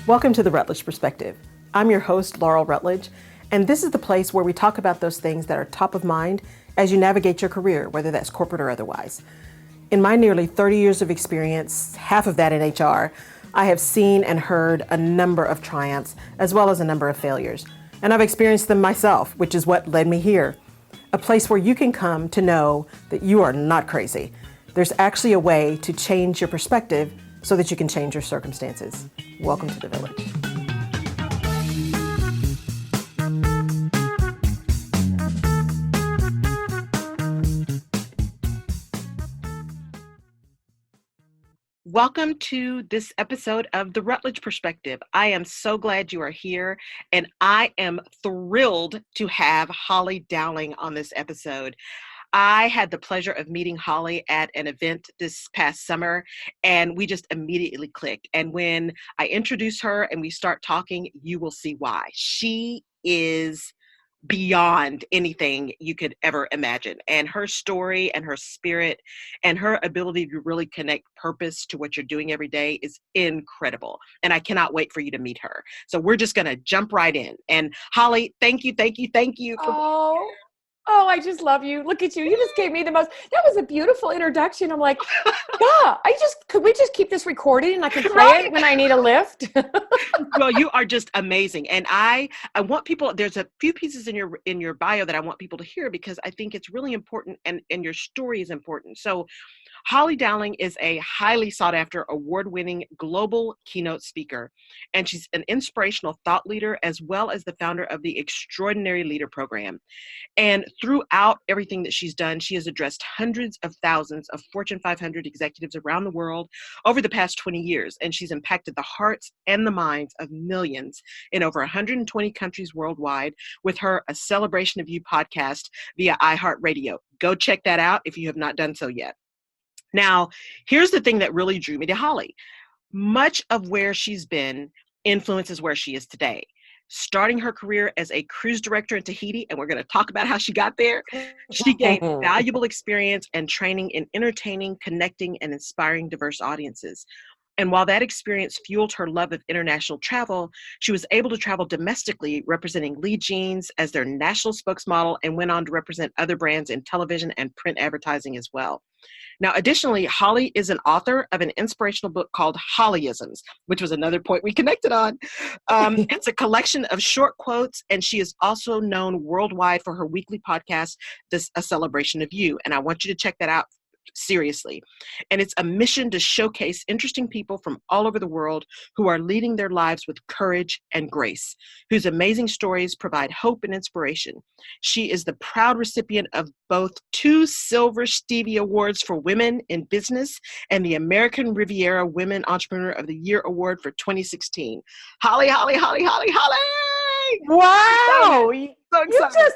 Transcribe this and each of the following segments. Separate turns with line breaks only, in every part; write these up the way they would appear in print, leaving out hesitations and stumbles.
Welcome to the Rutledge Perspective. I'm your host, Laurel Rutledge, and this is the place where we talk about those things that are top of mind as you navigate your career, whether that's corporate or otherwise. In my nearly 30 years of experience, half of that in HR, I have seen and heard a number of triumphs as well as a number of failures. And I've experienced them myself, which is what led me here. A place where you can come to know that you are not crazy. There's actually a way to change your perspective so that you can change your circumstances. Welcome to the village. Welcome to this episode of The Rutledge Perspective. I am so glad you are here, and I am thrilled to have Holly Dowling on this episode. I had the pleasure of meeting Holly at an event this past summer, and we just immediately clicked. And when I introduce her and we start talking, you will see why. She is beyond anything you could ever imagine. And her story and her spirit and her ability to really connect purpose to what you're doing every day is incredible. And I cannot wait for you to meet her. So we're just going to jump right in. And Holly, thank you for
I just love you. Look at you. You just gave me that was a beautiful introduction. I'm like, yeah, could we just keep this recorded and I can play it when I need a lift?
Well, you are just amazing. And I want people, there's a few pieces in your bio that I want people to hear because I think it's really important and your story is important. So Holly Dowling is a highly sought after award-winning global keynote speaker, and she's an inspirational thought leader as well as the founder of the Extraordinary Leader Program. And throughout everything that she's done, she has addressed hundreds of thousands of Fortune 500 executives around the world over the past 20 years. And she's impacted the hearts and the minds of millions in over 120 countries worldwide with her A Celebration of You podcast via iHeartRadio. Go check that out if you have not done so yet. Now, here's the thing that really drew me to Holly. Much of where she's been influences where she is today. Starting her career as a cruise director in Tahiti, and we're going to talk about how she got there, she gained valuable experience and training in entertaining, connecting, and inspiring diverse audiences. And while that experience fueled her love of international travel, she was able to travel domestically, representing Lee Jeans as their national spokesmodel and went on to represent other brands in television and print advertising as well. Now, additionally, Holly is an author of an inspirational book called Hollyisms, which was another point we connected on. It's a collection of short quotes, and she is also known worldwide for her weekly podcast, A Celebration of You. And I want you to check that out seriously. And it's a mission to showcase interesting people from all over the world who are leading their lives with courage and grace, whose amazing stories provide hope and inspiration. She is the proud recipient of both 2 Silver Stevie Awards for Women in Business and the American Riviera Women Entrepreneur of the Year Award for 2016. Holly!
Wow.
So excited.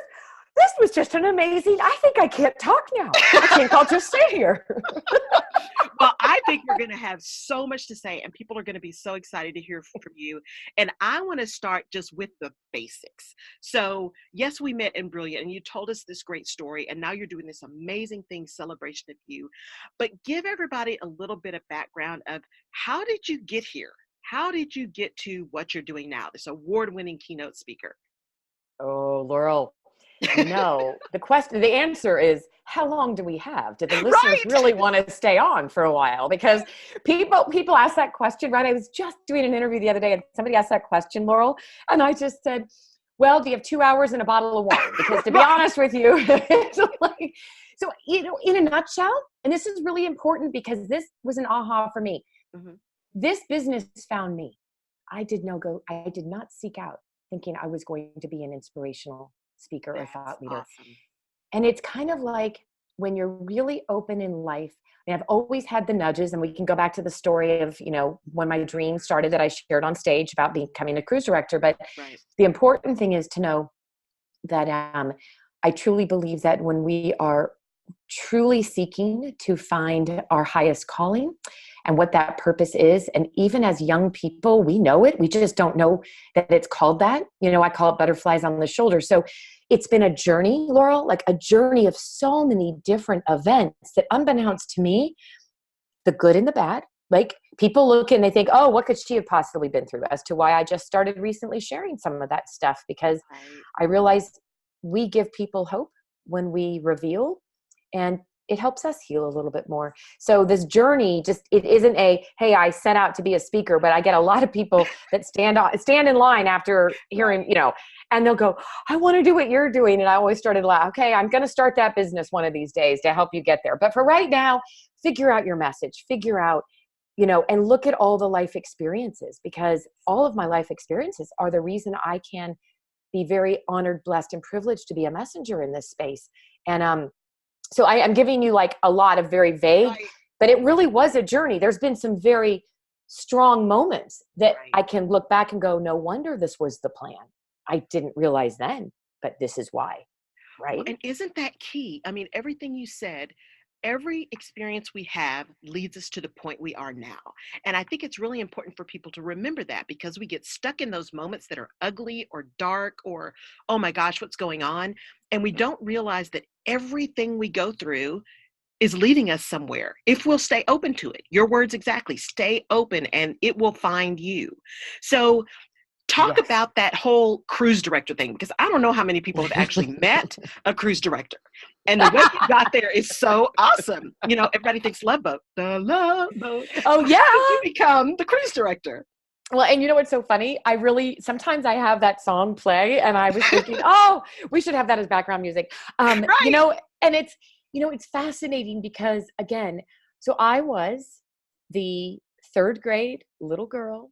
This was just an amazing, I think I can't talk now. I think I'll just stay here.
Well, I think you're going to have so much to say and people are going to be so excited to hear from you. And I want to start just with the basics. So yes, we met in Brilliant and you told us this great story and now you're doing this amazing thing, Celebration of You. But give everybody a little bit of background of how did you get here? How did you get to what you're doing now, this award-winning keynote speaker?
Oh, Laurel. No, the answer is, how long do we have? Do the listeners really want to stay on for a while? Because people ask that question, right? I was just doing an interview the other day and somebody asked that question, Laurel, and I just said, well, do you have 2 hours and a bottle of wine? Because to be honest with you, it's like, so, in a nutshell, and this is really important because this was an aha for me. Mm-hmm. This business found me. I did not seek out thinking I was going to be an inspirational speaker or thought leader. Awesome. And it's kind of like when you're really open in life, and I've always had the nudges, and we can go back to the story of, when my dream started that I shared on stage about becoming a cruise director. But the important thing is to know that I truly believe that when we are truly seeking to find our highest calling and what that purpose is. And even as young people, we know it. We just don't know that it's called that. I call it butterflies on the shoulder. So it's been a journey, Laurel, like a journey of so many different events that, unbeknownst to me, the good and the bad, like people look and they think, oh, what could she have possibly been through? As to why I just started recently sharing some of that stuff, because I realized we give people hope when we reveal, and it helps us heal a little bit more. So this journey, it isn't hey, I set out to be a speaker, but I get a lot of people that stand in line after hearing, and they'll go, I want to do what you're doing. And I always started to laugh. Okay, I'm going to start that business one of these days to help you get there. But for right now, figure out your message, figure out, and look at all the life experiences, because all of my life experiences are the reason I can be very honored, blessed, and privileged to be a messenger in this space. And so I'm giving you like a lot of very vague, but it really was a journey. There's been some very strong moments that I can look back and go, no wonder this was the plan. I didn't realize then, but this is why, right?
Well, and isn't that key? I mean, everything you said, every experience we have leads us to the point we are now. And I think it's really important for people to remember that, because we get stuck in those moments that are ugly or dark or, oh my gosh, what's going on? And we don't realize that everything we go through is leading us somewhere if we'll stay open to it. Your words exactly, stay open and it will find you. So talk about that whole cruise director thing, because I don't know how many people have actually met a cruise director. And the way you got there is so awesome. Everybody thinks Love Boat, the Love Boat.
Oh, yeah.
How did you become the cruise director?
Well, and what's so funny? Sometimes I have that song play and I was thinking, oh, we should have that as background music. And it's, it's fascinating because, again, so I was the third grade little girl,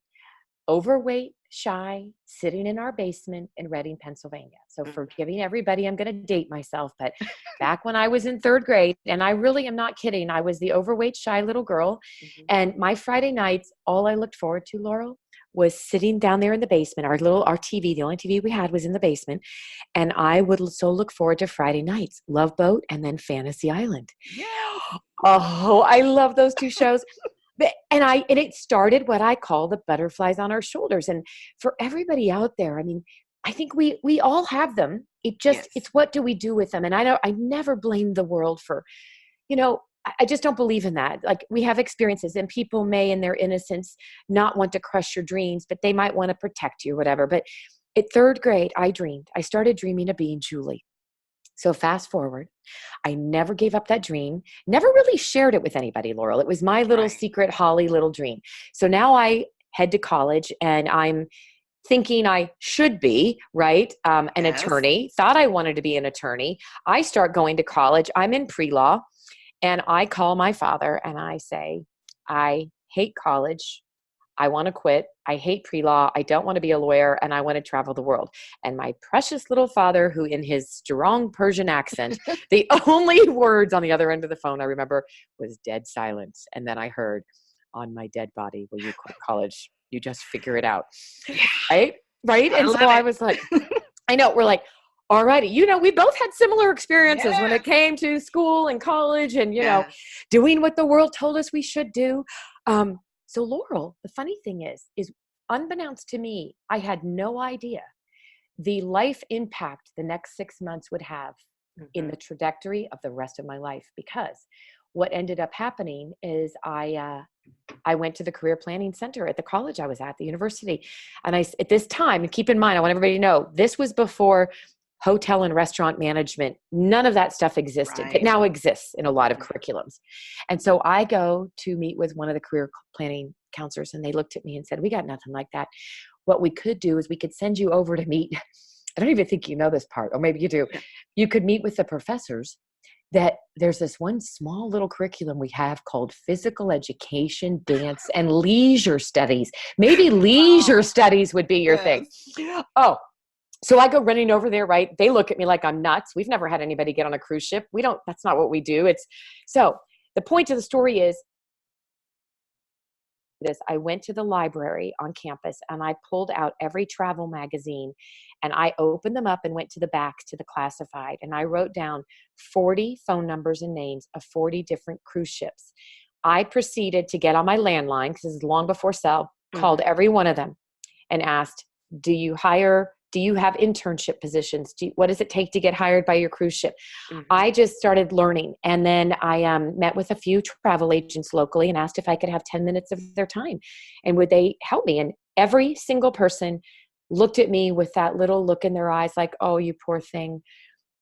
overweight, shy, sitting in our basement in Reading, Pennsylvania. So forgiving everybody, I'm going to date myself, but back when I was in third grade, and I really am not kidding, I was the overweight, shy little girl. And my Friday nights, all I looked forward to, Laurel, was sitting down there in the basement. Our TV, the only TV we had was in the basement. And I would so look forward to Friday nights, Love Boat and then Fantasy Island.
Yeah.
Oh, I love those two shows. And it started what I call the butterflies on our shoulders. And for everybody out there, I mean, I think we all have them. It's what do we do with them? And I never blame the world for, I just don't believe in that. Like, we have experiences, and people may in their innocence not want to crush your dreams, but they might want to protect you or whatever. But at third grade, I started dreaming of being Julie. So fast forward, I never gave up that dream, never really shared it with anybody, Laurel. It was my little secret Holly little dream. So now I head to college and I'm thinking I should be, an attorney, thought I wanted to be an attorney. I start going to college. I'm in pre-law and I call my father and I say, I hate college. I want to quit. I hate pre-law. I don't want to be a lawyer, and I want to travel the world. And my precious little father, who in his strong Persian accent, the only words on the other end of the phone I remember was dead silence. And then I heard, on my dead body, will you quit college? You just figure it out. Right? And so I was like, I know, we're like, all righty. We both had similar experiences when it came to school and college and, doing what the world told us we should do. So Laurel, the funny thing is unbeknownst to me, I had no idea the life impact the next 6 months would have in the trajectory of the rest of my life. Because what ended up happening is I went to the Career Planning Center at the college I was at, the university. And at this time, and keep in mind, I want everybody to know, this was before hotel and restaurant management. None of that stuff existed. It now exists in a lot of curriculums. And so I go to meet with one of the career planning counselors, and they looked at me and said, we got nothing like that. What we could do is we could send you over to meet, I don't even think you know this part, or maybe you do. You could meet with the professors that there's this one small little curriculum we have called physical education, dance, and leisure studies. Maybe leisure studies would be your thing. Oh, so I go running over there, right? They look at me like I'm nuts. We've never had anybody get on a cruise ship. That's not what we do. So the point of the story is this. I went to the library on campus and I pulled out every travel magazine and I opened them up and went to the back to the classified. And I wrote down 40 phone numbers and names of 40 different cruise ships. I proceeded to get on my landline, because this is long before cell, called every one of them and asked, do you have internship positions? What does it take to get hired by your cruise ship? I just started learning. And then I met with a few travel agents locally and asked if I could have 10 minutes of their time and would they help me? And every single person looked at me with that little look in their eyes like, oh, you poor thing.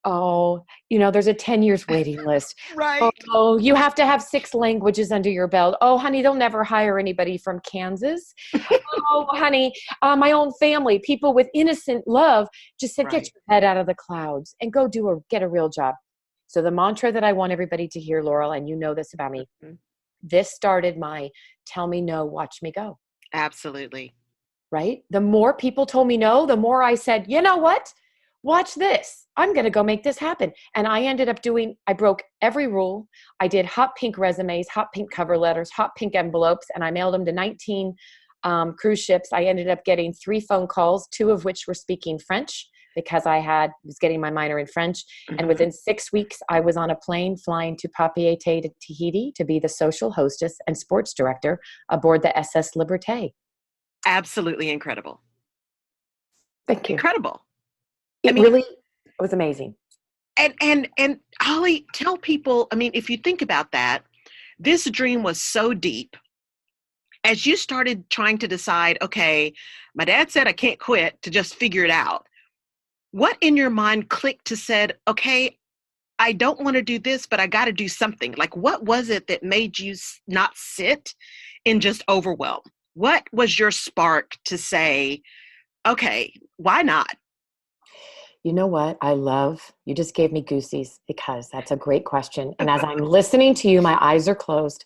Oh, there's a 10 years waiting list.
Right.
Oh, you have to have 6 languages under your belt. Oh, honey, they'll never hire anybody from Kansas. Oh, honey, my own family, people with innocent love just said, get your head out of the clouds and go get a real job. So the mantra that I want everybody to hear, Laurel, and you know this about me, this started my tell me no, watch me go.
Absolutely.
Right? The more people told me no, the more I said, you know what? Watch this. I'm going to go make this happen. And I ended up I broke every rule. I did hot pink resumes, hot pink cover letters, hot pink envelopes, and I mailed them to 19 cruise ships. I ended up getting 3 phone calls, 2 of which were speaking French because I was getting my minor in French. And within 6 weeks, I was on a plane flying to Papeete to Tahiti to be the social hostess and sports director aboard the SS Liberté.
Absolutely incredible.
Thank you.
Incredible.
It really was amazing.
And Holly, tell people, if you think about that, this dream was so deep. As you started trying to decide, okay, my dad said I can't quit, to just figure it out. What in your mind clicked to said, okay, I don't want to do this, but I got to do something? Like, what was it that made you not sit in just overwhelm? What was your spark to say, okay, why not?
You know what? You just gave me goosies because that's a great question. And as I'm listening to you, my eyes are closed.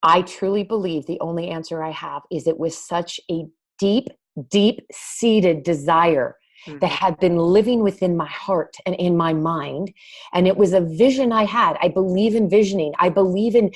I truly believe the only answer I have is it was such a deep, deep seated desire that had been living within my heart and in my mind. And it was a vision I had. I believe in visioning. I believe in,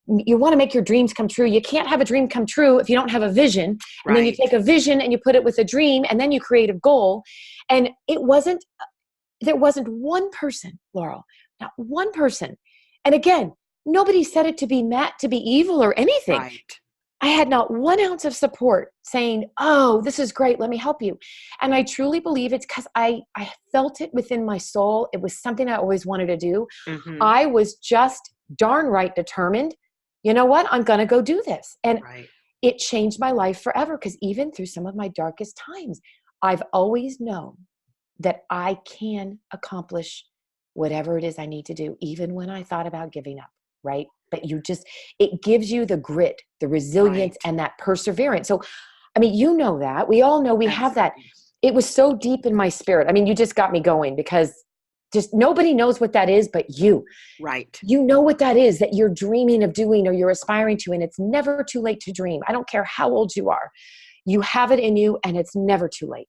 you want to make your dreams come true. You can't have a dream come true if you don't have a vision. And then you take a vision and you put it with a dream and then you create a goal. And there wasn't one person, Laurel, not one person. And again, nobody said it to be mad, to be evil or anything.
Right.
I had not 1 ounce of support saying, oh, this is great. Let me help you. And I truly believe it's because I felt it within my soul. It was something I always wanted to do. I was just darn right determined. You know what? I'm going to go do this. And it changed my life forever, because even through some of my darkest times, I've always known that I can accomplish whatever it is I need to do, even when I thought about giving up, right? But it gives you the grit, the resilience, and that perseverance. So, you know that. We all know we have that. It was so deep in my spirit. You just got me going, because just nobody knows what that is but you.
Right.
You know what that is that you're dreaming of doing or you're aspiring to, and it's never too late to dream. I don't care how old you are. You have it in you, and it's never too late.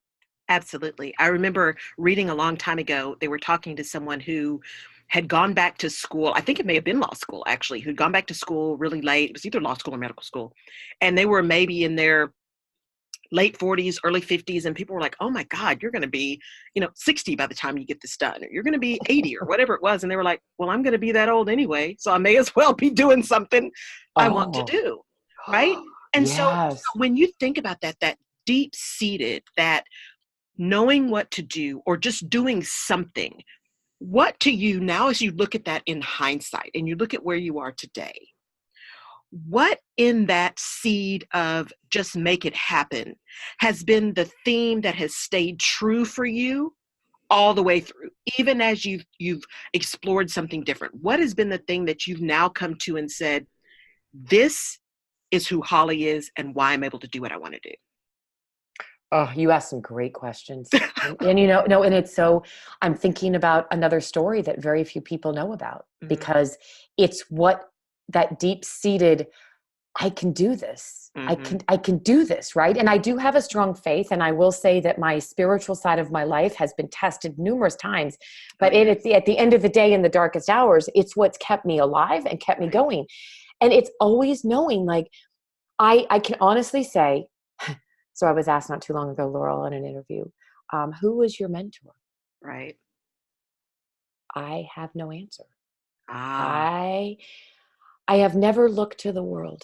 Absolutely. I remember reading a long time ago, they were talking to someone who had gone back to school. I think it may have been law school, actually, who'd gone back to school really late. It was either law school or medical school. And they were maybe in their late 40s, early 50s. And people were like, oh my God, you're going to be, 60 by the time you get this done, or you're going to be 80 or whatever it was. And they were like, well, I'm going to be that old anyway, so I may as well be doing something I want to do. Right. And so when you think about that deep seated, that knowing what to do or just doing something, what to you now, as you look at that in hindsight and you look at where you are today, what in that seed of just make it happen has been the theme that has stayed true for you all the way through, even as you've explored something different? What has been the thing that you've now come to and said, this is who Holly is and why I'm able to do what I want to do?
Oh, you asked some great questions. and it's so, I'm thinking about another story that very few people know about, because it's what that deep seated, I can do this. I can do this. Right. And I do have a strong faith. And I will say that my spiritual side of my life has been tested numerous times, but at the end of the day, in the darkest hours, it's what's kept me alive and kept me going. And it's always knowing, like, I can honestly say, so I was asked not too long ago, Laurel, in an interview, who was your mentor?
Right.
I have no answer.
Ah.
I I have never looked to the world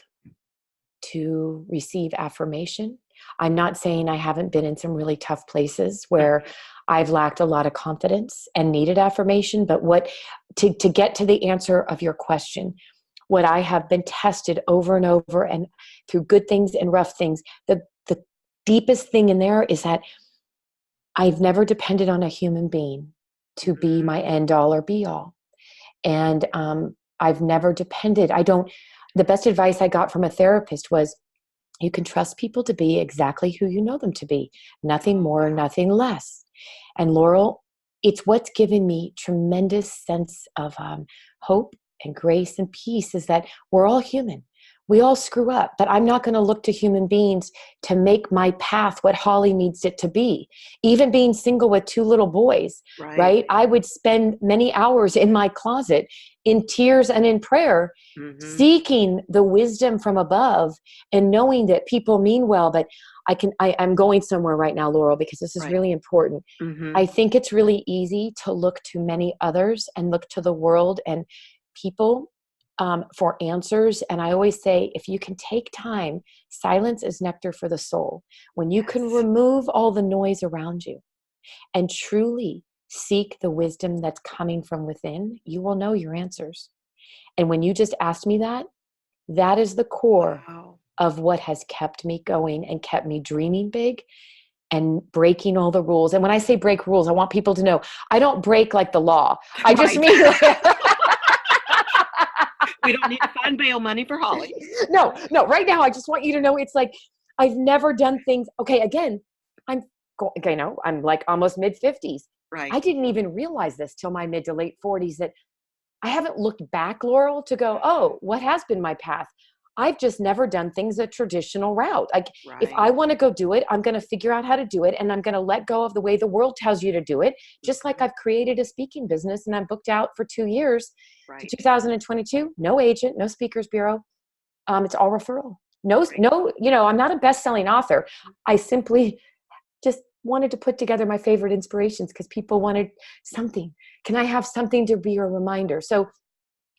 to receive affirmation. I'm not saying I haven't been in some really tough places where I've lacked a lot of confidence and needed affirmation, but what to get to the answer of your question, what I have been tested over and over and through good things and rough things, the deepest thing in there is that I've never depended on a human being to be my end all or be all. And I've never depended. The best advice I got from a therapist was you can trust people to be exactly who you know them to be, nothing
Oh,
more,
wow.
nothing less. And Laurel, it's what's given me tremendous sense of hope and grace and peace is that we're all human. We all screw up, but I'm not going to look to human beings to make my path what Holly needs it to be. Even being single with 2 little boys,
Right.
right? I would spend many hours in my closet in tears and in prayer,
Mm-hmm.
seeking the wisdom from above and knowing that people mean well, but I'm going somewhere right now, Laurel, because this is
Right.
really important.
Mm-hmm.
I think it's really easy to look to many others and look to the world and people for answers. And I always say, if you can take time, silence is nectar for the soul. When you can
Yes.
remove all the noise around you and truly seek the wisdom that's coming from within, you will know your answers. And when you just asked me that, that is the core
Wow.
of what has kept me going and kept me dreaming big and breaking all the rules. And when I say break rules, I want people to know I don't break like the law. I just
Right.
mean like,
We don't need to find bail money for Holly.
no, no, right now I just want you to know it's like I've never done things. Okay, again, I'm like almost mid 50s.
Right.
I didn't even realize this till my mid to late 40s that I haven't looked back, Laurel, to go, oh, what has been my path? I've just never done things a traditional route. Like if
Right.
I want to go do it, I'm going to figure out how to do it and I'm going to let go of the way the world tells you to do it. Just like I've created a speaking business and I'm booked out for 2 years to
Right.
2022. No agent, no speakers bureau. It's all referral.
Right.
No, I'm not a best-selling author. I simply just wanted to put together my favorite inspirations because people wanted something. Can I have something to be a reminder? So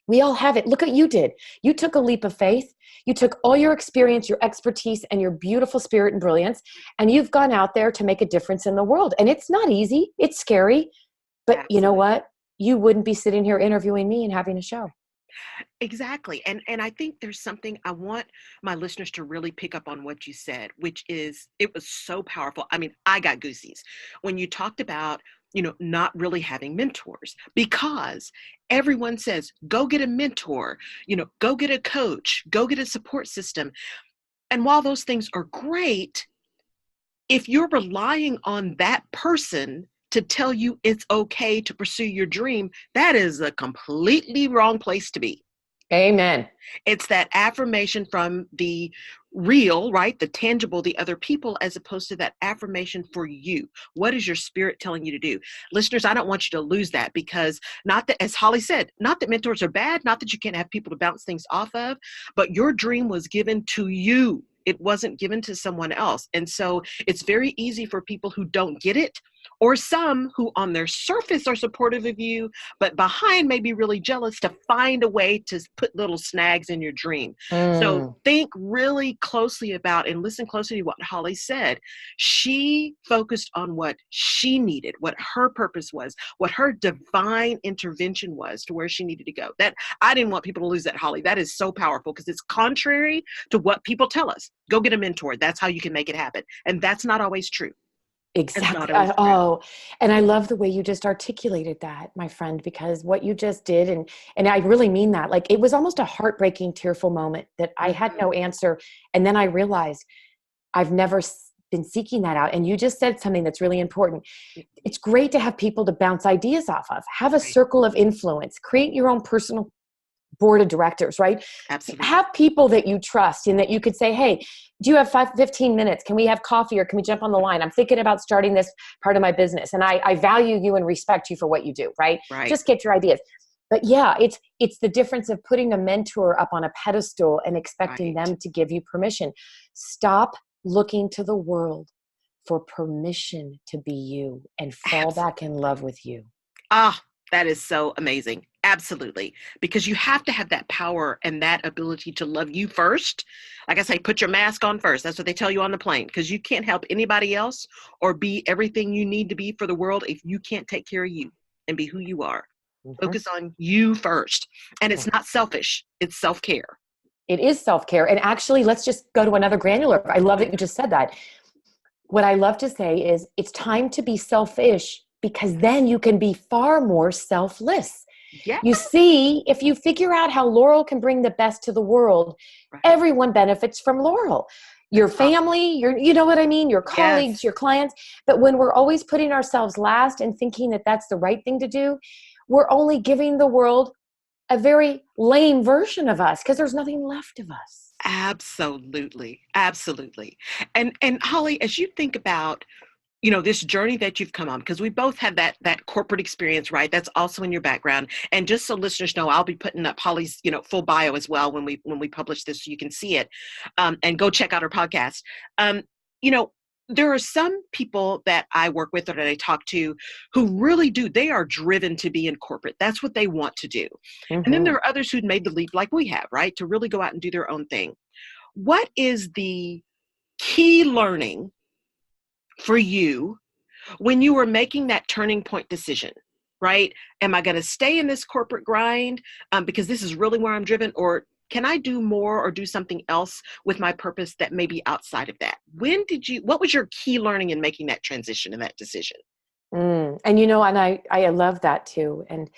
we all have it. Look what you did. You took a leap of faith. You took all your experience, your expertise, and your beautiful spirit and brilliance, and you've gone out there to make a difference in the world. And it's not easy. It's scary. But you know
Absolutely.
what? You wouldn't be sitting here interviewing me and having a show.
Exactly. And I think there's something I want my listeners to really pick up on what you said, which is it was so powerful. I mean, I got goosies when you talked about, not really having mentors because everyone says, go get a mentor, go get a coach, go get a support system. And while those things are great, if you're relying on that person to tell you it's okay to pursue your dream, that is a completely wrong place to be.
Amen.
It's that affirmation from the real, right? The tangible, the other people, as opposed to that affirmation for you. What is your spirit telling you to do? Listeners, I don't want you to lose that because not that, as Holly said, not that mentors are bad, not that you can't have people to bounce things off of, but your dream was given to you. It wasn't given to someone else. And so it's very easy for people who don't get it, or some who on their surface are supportive of you, but behind may be really jealous, to find a way to put little snags in your dream. So
Mm,
think really closely about and listen closely to what Holly said. She focused on what she needed, what her purpose was, what her divine intervention was to where she needed to go. That I didn't want people to lose that, Holly. That is so powerful because it's contrary to what people tell us. Go get a mentor. That's how you can make it happen. And that's not always true. It's not
exactly.
always true.
And I love the way you just articulated that, my friend, because what you just did, and I really mean that, like it was almost a heartbreaking, tearful moment that I had
Mhm.
no answer. And then I realized I've never been seeking that out. And you just said something that's really important. It's great to have people to bounce ideas off of, have a
Right.
circle of influence, create your own personal board of directors, right?
Absolutely.
Have people that you trust and that you could say, hey, do you have 15 minutes? Can we have coffee or can we jump on the line? I'm thinking about starting this part of my business. And I value you and respect you for what you do, right?
Right.
Just get your ideas. But yeah, it's the difference of putting a mentor up on a pedestal and expecting
Right.
them to give you permission. Stop looking to the world for permission to be you and fall back in
Absolutely.
love with you.
Ah, that is so amazing. Absolutely. Because you have to have that power and that ability to love you first. Like I say, put your mask on first. That's what they tell you on the plane, because you can't help anybody else or be everything you need to be for the world if you can't take care of you and be who you are.
Mhm.
Focus on you first. And it's not selfish, it's self care.
It is self-care. And actually, let's just go to another granular. I love that you just said that. What I love to say is it's time to be selfish, because then you can be far more selfless.
Yeah.
You see, if you figure out how Laurel can bring the best to the world,
Right.
everyone benefits from Laurel. Your
That's awesome.
family, you know what I mean? Your colleagues,
Yes.
your clients. But when we're always putting ourselves last and thinking that that's the right thing to do, we're only giving the world a very lame version of us, because there's nothing left of us.
Absolutely. Absolutely. And Holly, as you think about, this journey that you've come on, because we both have that corporate experience, right? That's also in your background. And just so listeners know, I'll be putting up Holly's, full bio as well when we publish this, so you can see it, and go check out her podcast. Um, you know, there are some people that I work with or that I talk to who really do. They are driven to be in corporate. That's what they want to do. And then there
Mm-hmm.
are others who'd made the leap, like we have, right, to really go out and do their own thing. What is the key learning for you when you were making that turning point decision, right? Am I going to stay in this corporate grind because this is really where I'm driven, or can I do more or do something else with my purpose that may be outside of that? What was your key learning in making that transition and that decision?
And I love that too. And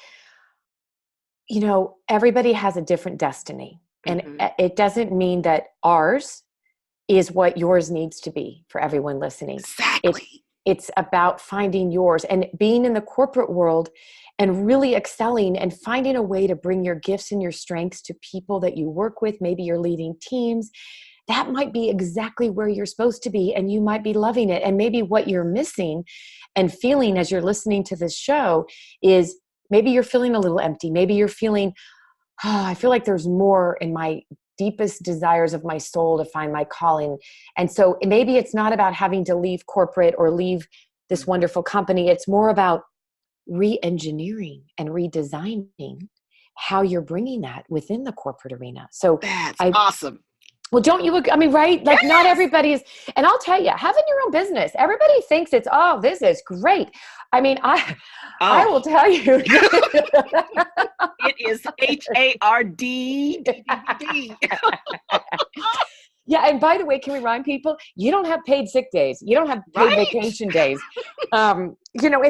everybody has a different destiny. And
Hmm.
it doesn't mean that ours is what yours needs to be for everyone listening. It
Exactly.
it's about finding yours and being in the corporate world and really excelling and finding a way to bring your gifts and your strengths to people that you work with. Maybe you're leading teams. That might be exactly where you're supposed to be, and you might be loving it. And maybe what you're missing and feeling as you're listening to this show is maybe you're feeling a little empty. Maybe you're feeling, I feel like there's more in my deepest desires of my soul to find my calling. And so maybe it's not about having to leave corporate or leave this
Mhm.
wonderful company. It's more about re-engineering and redesigning how you're bringing that within the corporate arena. So
That's
I
awesome.
well, don't you, I mean, right? Like not
Yes.
everybody is, and I'll tell you, having your own business, everybody thinks it's, oh, this is great. I mean, I
Oh,
will tell you.
it is HARDDDD.
Yeah, and by the way, can we remind people, you don't have paid sick days. You don't have paid
Right.
vacation days. And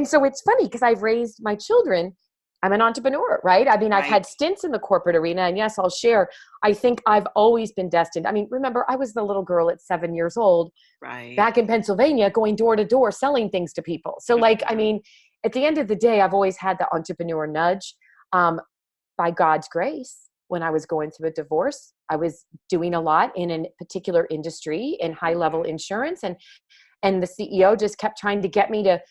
so it's funny because I've raised my children. I'm an entrepreneur, right? I mean, I've
Right.
had stints in the corporate arena, and yes, I'll share. I think I've always been destined. I mean, remember, I was the little girl at 7 years old
Right.
back in Pennsylvania going door to door selling things to people. So like, I
Mhm.
mean, at the end of the day, I've always had the entrepreneur nudge. Um, by God's grace, when I was going through a divorce, I was doing a lot in a particular industry in high level
Mhm.
insurance. And the CEO just kept trying to get me to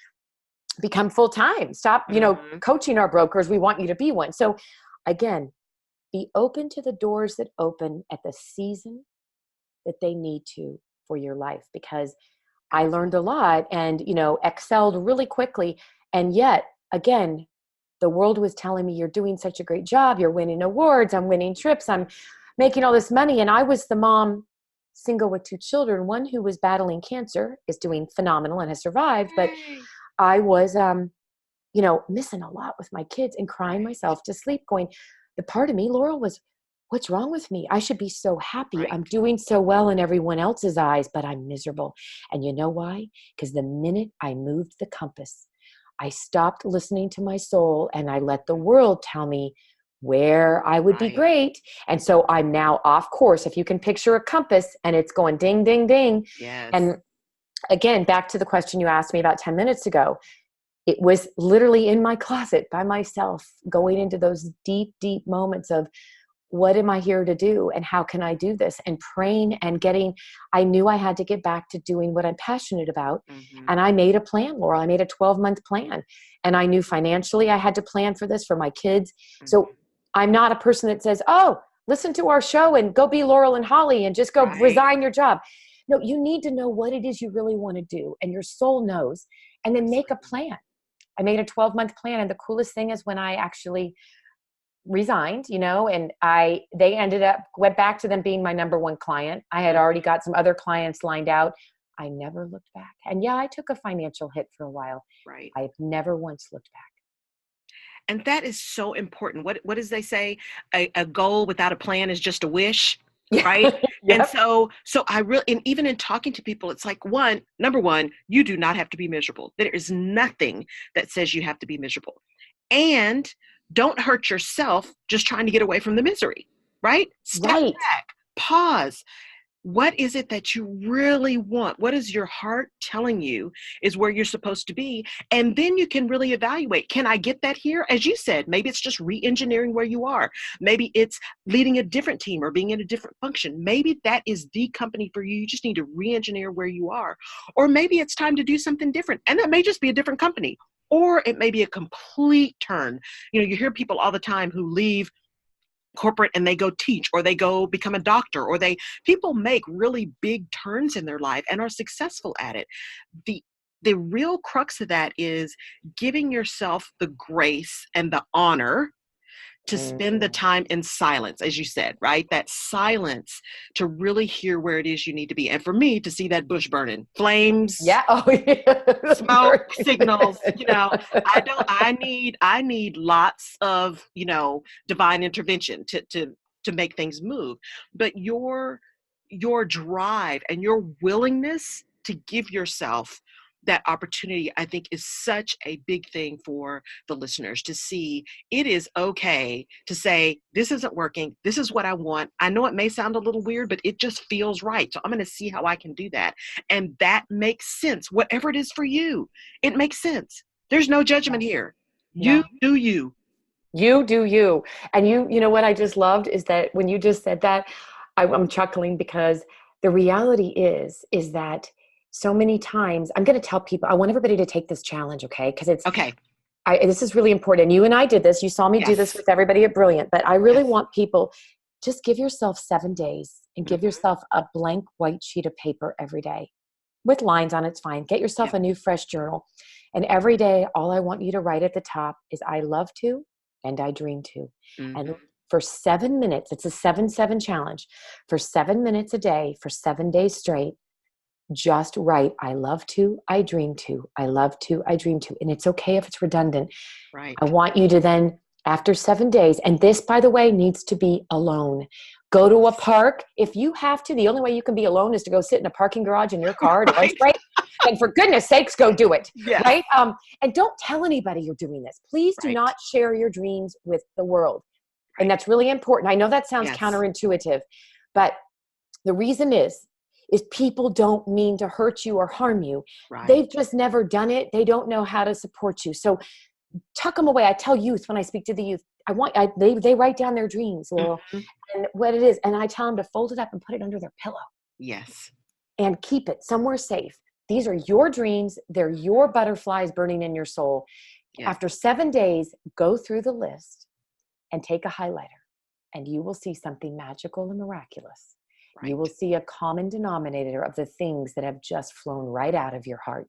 become full time. Stop,
Mhm.
coaching our brokers. We want you to be one. So again, be open to the doors that open at the season that they need to for your life, because I learned a
Absolutely.
lot and, excelled really quickly. And yet, again, the world was telling me, you're doing such a great job. You're winning awards. I'm winning trips. I'm making all this money. And I was the mom, single with 2 children. One who was battling cancer is doing phenomenal and has survived. But
Yay.
I was, missing a lot with my kids and crying
Right.
myself to sleep going, the part of me, Laurel, was, what's wrong with me? I should be so happy.
Right.
I'm doing so well in everyone else's eyes, but I'm miserable. And you know why? Because the minute I moved the compass, I stopped listening to my soul and I let the world tell me where I would be
Right.
great. And so I'm now off course. If you can picture a compass and it's going ding, ding, ding.
Yes.
And again, back to the question you asked me about 10 minutes ago, it was literally in my closet by myself, going into those deep, deep moments of what am I here to do? And how can I do this? And praying and I knew I had to get back to doing what I'm passionate about.
Mm-hmm.
And I made a plan, Laura. I made a 12-month plan. And I knew financially I had to plan for this for my kids.
Mm-hmm.
So I'm not a person that says, oh, listen to our show and go be Laurel and Holly and just go resign your job. No, you need to know what it is you really want to do. And your soul knows. And then make a plan. I made a 12-month plan. And the coolest thing is when I actually resigned, and went back to them being my number one client. I had already got some other clients lined out. I never looked back. And yeah, I took a financial hit for a while.
Right.
I've never once looked back.
And that is so important. What does they say? A goal without a plan is just a wish. Right.
Yep.
And so I really, and even in talking to people, it's like, number one, you do not have to be miserable. There is nothing that says you have to be miserable. And don't hurt yourself just trying to get away from the misery. Right. Step back, pause. What is it that you really want? What is your heart telling you is where you're supposed to be? And then you can really evaluate, can I get that here? As you said, maybe it's just re-engineering where you are. Maybe it's leading a different team or being in a different function. Maybe that is the company for you. You just need to re-engineer where you are. Or maybe it's time to do something different. And that may just be a different company. Or it may be a complete turn. You hear people all the time who leave corporate and they go teach, or they go become a doctor, or people make really big turns in their life and are successful at it. The real crux of that is giving yourself the grace and the honor to spend the time in silence, as you said, right? That silence to really hear where it is you need to be. And for me, to see that bush burning, flames, smoke signals, I need lots of, divine intervention to make things move. But your drive and your willingness to give yourself that opportunity, I think, is such a big thing for the listeners to see. It is okay to say, this isn't working. This is what I want. I know it may sound a little weird, but it just feels right. So I'm going to see how I can do that. And that makes sense. Whatever it is for you, it makes sense. There's no judgment here. You do you.
You do you. And you know what I just loved is that when you just said that, I'm chuckling because the reality is that so many times I'm going to tell people, I want everybody to take this challenge. Okay. Because this is really important. And you and I did this. You saw me do this with everybody at Brilliant, but I really want people, just give yourself 7 days and give yourself a blank white sheet of paper every day with lines on. It's fine. Get yourself a new fresh journal. And every day, all I want you to write at the top is I love to, and I dream to. And for 7 minutes, it's a 7-7 challenge. For 7 minutes a day, for 7 days straight, just write, I love to, I dream to, I love to, I dream to. And it's okay if it's redundant.
Right.
I want you to then, after 7 days, and this, by the way, needs to be alone. Go to a park. If you have to, the only way you can be alone is to go sit in a parking garage in your car. Right? And for goodness sakes, go do it.
Yes.
Right? And don't tell anybody you're doing this. Please do not share your dreams with the world. And that's really important. I know that sounds counterintuitive, but the reason is people don't mean to hurt you or harm you. Right. They've just never done it. They don't know how to support you. So tuck them away. I tell youth when I speak to the youth, they write down their dreams, Laurel, and what it is. And I tell them to fold it up and put it under their pillow.
Yes.
And keep it somewhere safe. These are your dreams. They're your butterflies burning in your soul. Yes. After 7 days, go through the list and take a highlighter, and you will see something magical and miraculous. Right. You will see a common denominator of the things that have just flown right out of your heart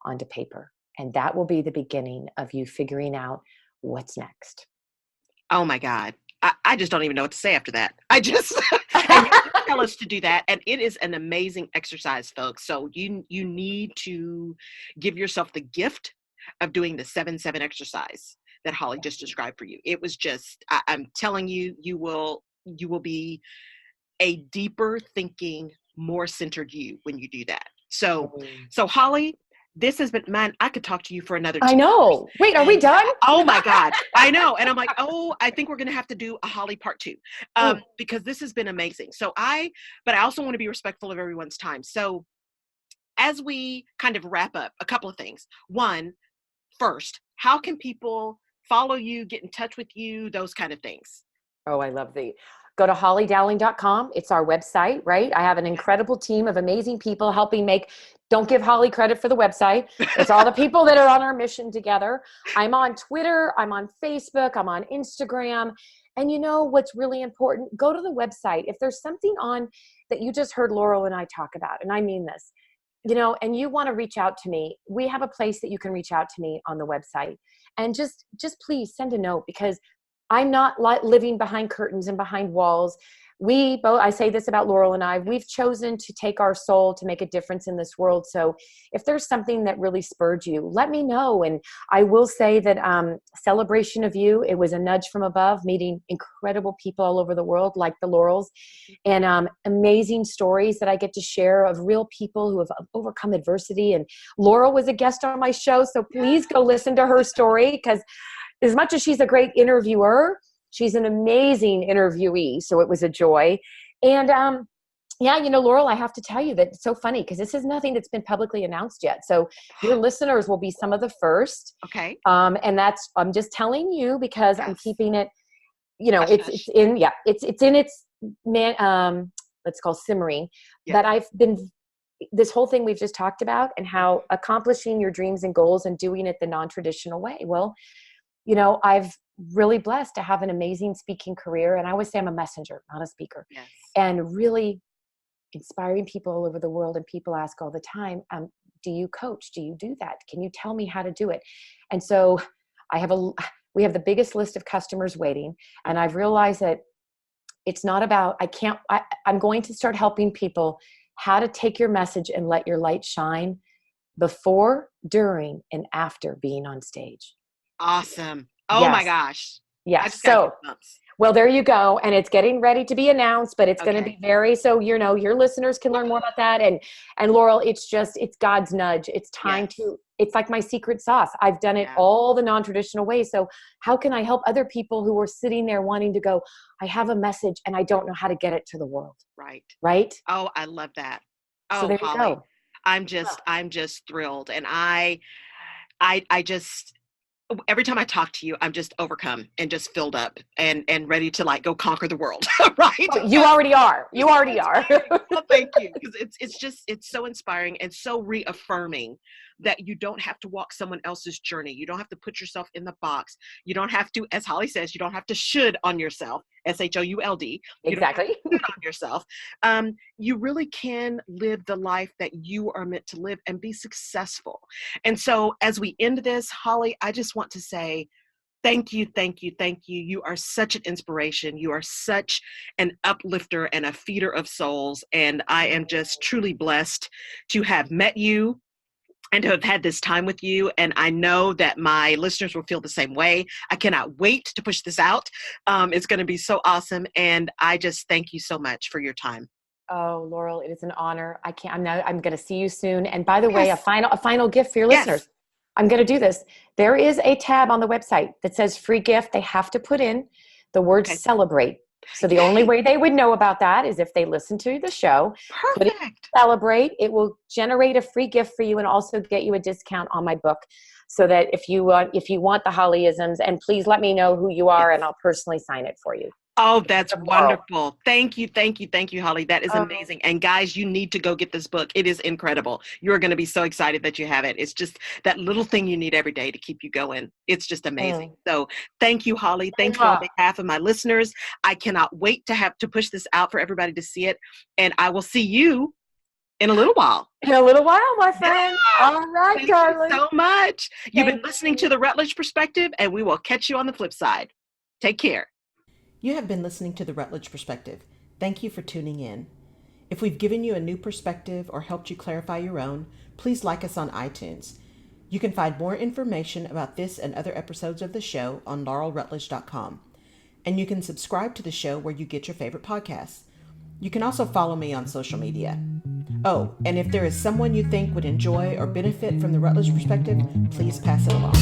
onto paper. And that will be the beginning of you figuring out what's next.
Oh my God. I just don't even know what to say after that. And you tell us to do that. And it is an amazing exercise, folks. So you need to give yourself the gift of doing the 7-7 exercise that Holly just described for you. It was just, I'm telling you, you will be a deeper thinking, more centered you when you do that. So Holly, this has been, man, I could talk to you for another 2
I know.
hours.
Wait, are we done?
Oh my God. I know. And I'm like, I think we're going to have to do a Holly part 2 because this has been amazing. But I also want to be respectful of everyone's time. So as we kind of wrap up, a couple of things. One, first, how can people follow you, get in touch with you, those kind of things?
Oh, I love go to hollydowling.com. It's our website, right? I have an incredible team of amazing people helping don't give Holly credit for the website. It's all the people that are on our mission together. I'm on Twitter. I'm on Facebook. I'm on Instagram. And you know what's really important? Go to the website. If there's something on that you just heard Laurel and I talk about, and I mean this, and you want to reach out to me, we have a place that you can reach out to me on the website. And just please send a note, because I'm not living behind curtains and behind walls. I say this about Laurel and I, we've chosen to take our soul to make a difference in this world. So if there's something that really spurred you, let me know. And I will say that celebration of you, it was a nudge from above, meeting incredible people all over the world, like the Laurels, and amazing stories that I get to share of real people who have overcome adversity. And Laurel was a guest on my show, so please go listen to her story, because as much as she's a great interviewer, she's an amazing interviewee. So it was a joy. And Laurel, I have to tell you that it's so funny, because this is nothing that's been publicly announced yet. So your listeners will be some of the first.
Okay.
And I'm just telling you, because I'm keeping it, it's in its let's call simmering, that I've been, this whole thing we've just talked about, and how accomplishing your dreams and goals and doing it the non-traditional way. Well, I've really blessed to have an amazing speaking career. And I always say I'm a messenger, not a speaker.
Yes. And
really inspiring people all over the world. And people ask all the time, do you coach? Do you do that? Can you tell me how to do it? And so we have the biggest list of customers waiting. And I've realized that it's not about, I'm going to start helping people how to take your message and let your light shine before, during, and after being on stage.
Awesome. Oh my gosh.
Yes. So, well, there you go. And it's getting ready to be announced, but it's going to be your listeners can learn more about that. And Laurel, it's God's nudge. It's time it's like my secret sauce. I've done it all the non-traditional ways. So how can I help other people who are sitting there wanting to go, I have a message and I don't know how to get it to the world.
Right.
Right.
Oh, I love that.
So there you go.
I'm just thrilled. And I just, every time I talk to you, I'm just overcome and just filled up and ready to go conquer the world. Right.
Oh, you already are. You already are.
Well, thank you. Because it's so inspiring and so reaffirming that you don't have to walk someone else's journey. You don't have to put yourself in the box. You don't have to, as Holly says, you don't have to should on yourself, SHOULD.
Exactly.
You don't have to on yourself. You really can live the life that you are meant to live and be successful. And so as we end this, Holly, I just want to say, thank you, thank you, thank you. You are such an inspiration. You are such an uplifter and a feeder of souls. And I am just truly blessed to have met you and to have had this time with you. And I know that my listeners will feel the same way. I cannot wait to push this out. It's going to be so awesome. And I just thank you so much for your time.
Oh, Laurel, it is an honor. I'm going to see you soon. And by the way, a final gift for your listeners. I'm going to do this. There is a tab on the website that says free gift. They have to put in the word celebrate. So the only way they would know about that is if they listen to the show.
Perfect.
Celebrate. It will generate a free gift for you and also get you a discount on my book. So that if you want the Hollyisms, and please let me know who you are and I'll personally sign it for you.
Oh, that's wonderful. Thank you. Thank you. Thank you, Holly. That is amazing. And guys, you need to go get this book. It is incredible. You're going to be so excited that you have it. It's just that little thing you need every day to keep you going. It's just amazing. So thank you, Holly. Thank you on behalf of my listeners. I cannot wait to push this out for everybody to see it. And I will see you in a little while.
In a little while, my friend. All right, darling.
Thank you so much. You've been listening to The Rutledge Perspective, and we will catch you on the flip side. Take care. You have been listening to The Rutledge Perspective. Thank you for tuning in. If we've given you a new perspective or helped you clarify your own, please like us on iTunes. You can find more information about this and other episodes of the show on laurelrutledge.com. And you can subscribe to the show where you get your favorite podcasts. You can also follow me on social media. Oh, and if there is someone you think would enjoy or benefit from The Rutledge Perspective, please pass it along.